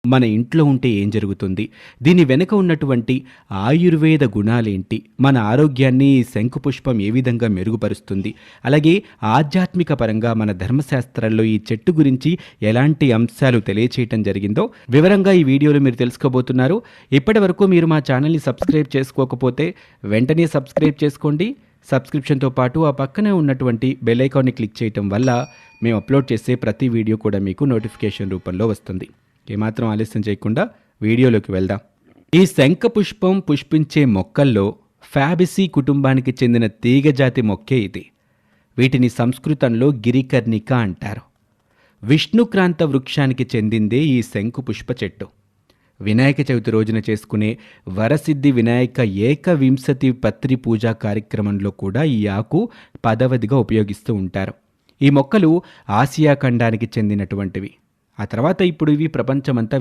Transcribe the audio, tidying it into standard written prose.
మన ఇంట్లో ఉంటే ఏం జరుగుతుంది? దీని వెనక ఉన్నటువంటి ఆయుర్వేద గుణాలేంటి? మన ఆరోగ్యాన్ని ఈ శంకుపుష్పం ఏ విధంగా మెరుగుపరుస్తుంది? అలాగే ఆధ్యాత్మిక పరంగా మన ధర్మశాస్త్రాల్లో ఈ చెట్టు గురించి ఎలాంటి అంశాలు తెలియచేయటం జరిగిందో వివరంగా ఈ వీడియోలో మీరు తెలుసుకోబోతున్నారు. ఇప్పటివరకు మీరు మా ఛానల్‌ని సబ్స్క్రైబ్ చేసుకోకపోతే వెంటనే సబ్స్క్రైబ్ చేసుకోండి. సబ్స్క్రిప్షన్‌తో పాటు ఆ పక్కనే ఉన్నటువంటి బెల్ ఐకాన్‌ని క్లిక్ చేయటం వల్ల మేము అప్లోడ్ చేసే ప్రతి వీడియో కూడా మీకు నోటిఫికేషన్ రూపంలో వస్తుంది. ఏమాత్రం ఆలస్యం చేయకుండా వీడియోలోకి వెళ్దాం. ఈ శంఖ పుష్పం పుష్పించే మొక్కల్లో ఫ్యాబిసీ కుటుంబానికి చెందిన తీగజాతి మొక్కే ఇది. వీటిని సంస్కృతంలో గిరికర్ణిక అంటారు. విష్ణుక్రాంత వృక్షానికి చెందిందే ఈ శంకు పుష్ప చెట్టు. వినాయక చవితి రోజున చేసుకునే వరసిద్ధి వినాయక ఏకవింశతి పత్రి పూజా కార్యక్రమంలో కూడా ఈ ఆకు పదవదిగా ఉపయోగిస్తూ ఉంటారు. ఈ మొక్కలు ఆసియా ఖండానికి చెందినటువంటివి. ఆ తర్వాత ఇప్పుడు ఇవి ప్రపంచమంతా